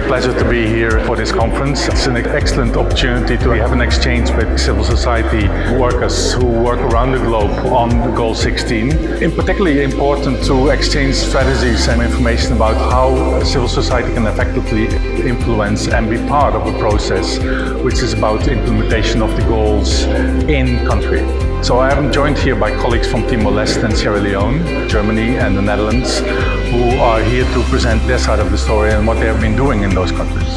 pleasure to be here for this conference. It's an excellent opportunity to have an exchange with civil society workers who work around the globe on Goal 16. It's particularly important to exchange strategies and information about how civil society can effectively influence and be part of a process which is about the implementation of the goals in country. So I am joined here by colleagues from Timor-Leste and Sierra Leone, Germany and the Netherlands, who are here to present their side of the story and what they have been doing in those countries.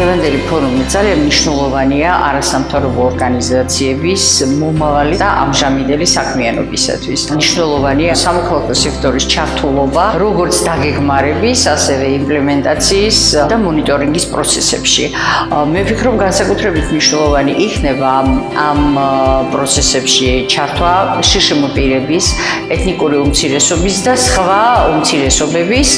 დღევანდელი ფორუმი ძალიან მნიშვნელოვანია არასამთავრობო ორგანიზაციების მომავალი და ამჟამინდელი საქმიანობისათვის. მნიშვნელოვანია სამოქალაქო სექტორის ჩართულობა, როგორც დაგეგმარების, ასევე იმპლემენტაციის და მონიტორინგის პროცესებში. მე ვფიქრობ, განსაკუთრებით მნიშვნელოვანი იქნება ამ პროცესებში ჩართვა შშმ პირების, ეთნიკური უმცირესობის და სხვა უმცირესობების.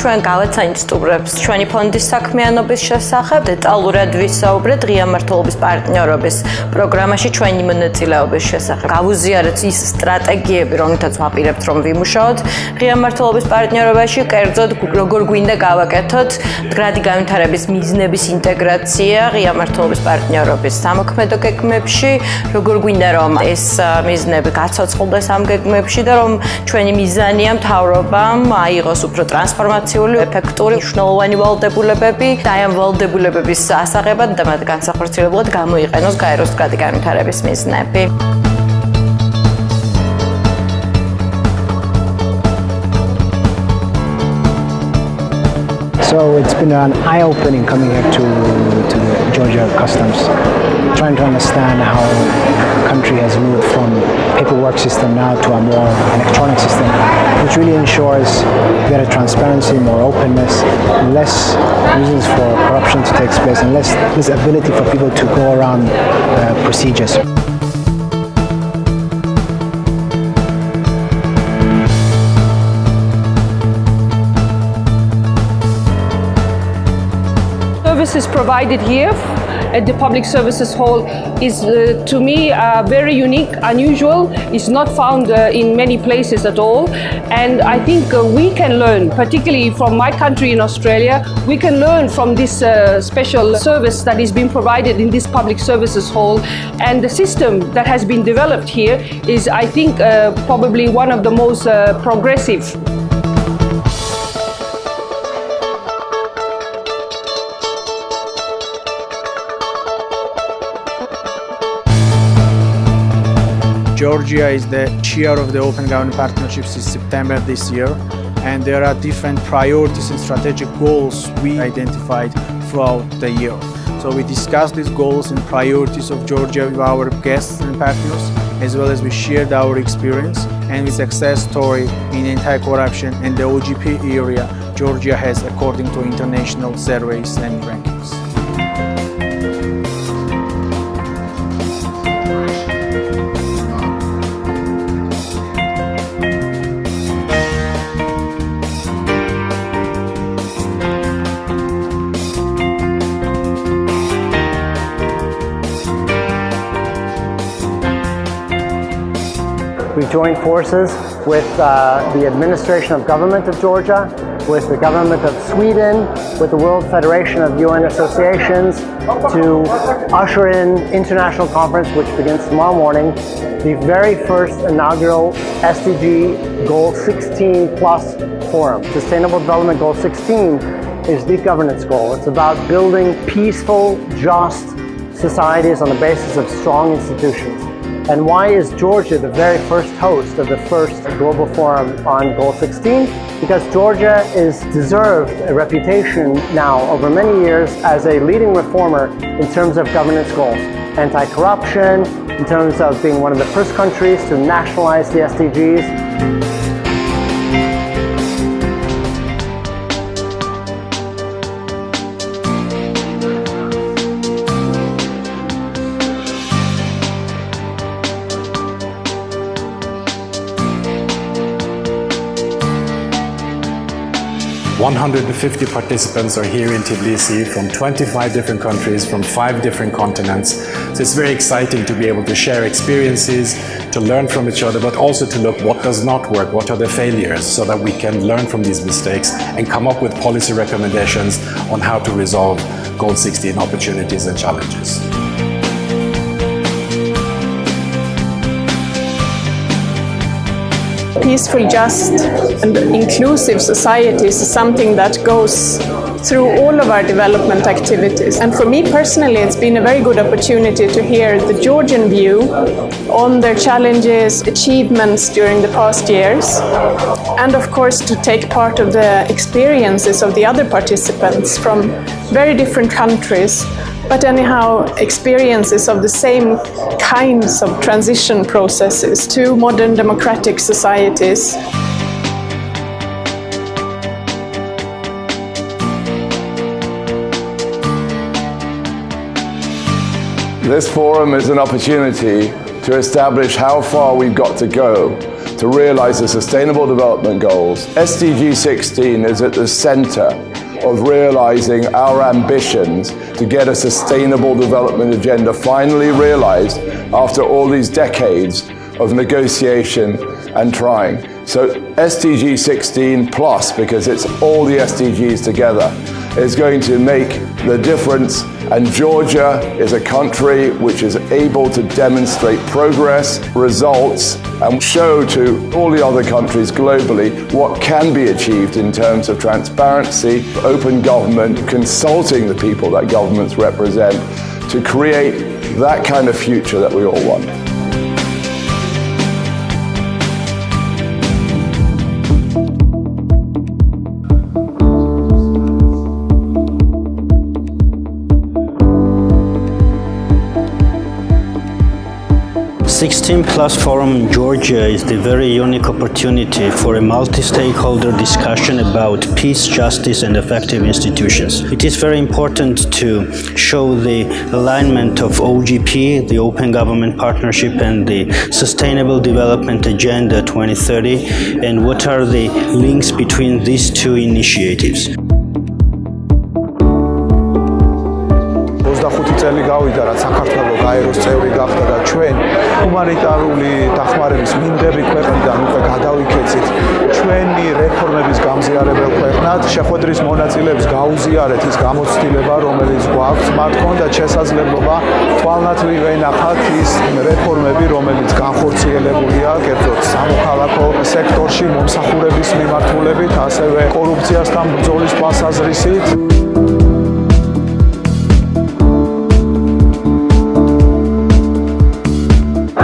ჩვენ გავაცანით სტუმრებს ჩვენი ფონდის საქმიანობის შესახებ, დეტალურად ვისაუბრეთ ღია მმართველობის პარტნიორობის პროგრამაში ჩვენი მონაწილეობის შესახებ. გავუზიარეთ ის სტრატეგიები, რომლითაც ვაპირებთ, რომ ვიმუშაოთ ღია მმართველობის პარტნიორობაში, კერძოდ როგორ გვინდა გავაკეთოთ მდგრადი განვითარების მიზნების ინტეგრაცია ღია მმართველობის პარტნიორობის სამოქმედო გეგმებში, როგორ გვინდა რომ ეს მიზნები გაცოცხლდეს ამ გეგმებში და რომ ჩვენი მიზანია მთავრობამ აიღოს უფრო ტრანსფორმაციული ეფექტური მნიშვნელოვანი ვალდებულებები და ამ ვალდებულებების ასაღებად და მათ განსახორციელებლად გამოიყენოს გაეროს მდგრადი განვითარების მიზნები. So it's been an eye-opening coming here to the Georgia Customs, trying to understand how the country has moved from paperwork system now to a more electronic system, which really ensures better transparency, more openness, less reasons for corruption to take place, and less ability for people to go around procedures. Services provided here at the Public Services Hall is to me very unique, unusual. It's not found in many places at all, and I think we can learn, particularly from my country in Australia, we can learn from this special service that is being provided in this Public Services Hall, and the system that has been developed here is, I think, probably one of the most progressive. Georgia is the chair of the Open Government Partnership since September this year, and there are different priorities and strategic goals we identified throughout the year. So we discussed these goals and priorities of Georgia with our guests and partners, as well as we shared our experience and the success story in anti-corruption and the OGP area Georgia has according to international surveys and rankings. We joined forces with the Administration of Government of Georgia, with the government of Sweden, with the World Federation of UN Associations to usher in international conference which begins tomorrow morning, the very first inaugural SDG Goal 16+Forum. Sustainable Development Goal 16 is the governance goal. It's about building peaceful, just societies on the basis of strong institutions. And why is Georgia the very first host of the first Global Forum on Goal 16? Because Georgia is deserved a reputation now over many years as a leading reformer in terms of governance goals. Anti-corruption, in terms of being one of the first countries to nationalize the SDGs. 150 participants are here in Tbilisi from 25 different countries, from 5 different continents. So it's very exciting to be able to share experiences, to learn from each other, but also to look what does not work, what are the failures, so that we can learn from these mistakes and come up with policy recommendations on how to resolve Goal 16 opportunities and challenges. Peaceful, just and inclusive societies is something that goes through all of our development activities. And for me personally, it's been a very good opportunity to hear the Georgian view on their challenges, achievements during the past years, and of course to take part of the experiences of the other participants from very different countries, but anyhow experiences of the same kinds of transition processes to modern democratic societies. This forum is an opportunity to establish how far we've got to go to realize the Sustainable Development Goals. SDG 16 is at the center of realizing our ambitions to get a sustainable development agenda finally realized after all these decades of negotiation and trying. So SDG 16 plus, because it's all the SDGs together, is going to make the difference, and Georgia is a country which is able to demonstrate progress, results, and show to all the other countries globally what can be achieved in terms of transparency, open government, consulting the people that governments represent to create that kind of future that we all want. The 16+Forum in Georgia is the very unique opportunity for a multi-stakeholder discussion about peace, justice, and effective institutions. It is very important to show the alignment of OGP, the Open Government Partnership, and the Sustainable Development Agenda 2030, and what are the links between these two initiatives. 25 წელი გავიდა, რაც საქართველოს გაეროს წევრი გახდა და ჩვენ ჰუმანიტარული დახმარების მინდები ქვეყნიდან უკვე გადავიქეცით ჩვენი რეფორმების გამზიარებელ ქვეყნად, შეხვედრის მონაწილეებს გაუზიარეთ ის გამოცდილება, რომელიც გვაქვს, მათ ჰქონდათ შესაძლებლობა თვალნათლივ ენახათ ის რეფორმები, რომელიც განხორციელებულია კერძოდ სამოქალაქო სექტორში მომსახურების მიმართულებით, ასევე კორუფციასთან ბრძოლის თვალსაზრისით.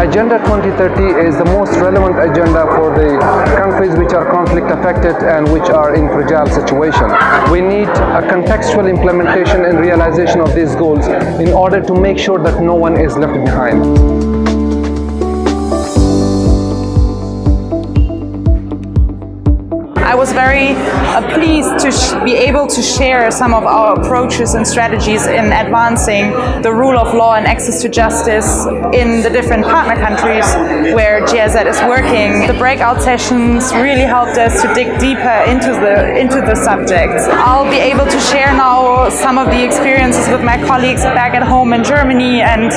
Agenda 2030 is the most relevant agenda for the countries which are conflict affected and which are in fragile situation. We need a contextual implementation and realization of these goals in order to make sure that no one is left behind. I was very pleased to be able to share some of our approaches and strategies in advancing the rule of law and access to justice in the different partner countries where GIZ is working. The breakout sessions really helped us to dig deeper into the subject. I'll be able to share now some of the experiences with my colleagues back at home in Germany, and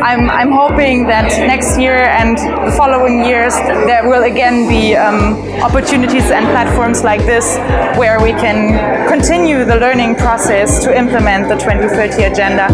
I'm hoping that next year and the following years there will again be opportunities and platforms like this where we can continue the learning process to implement the 2030 agenda.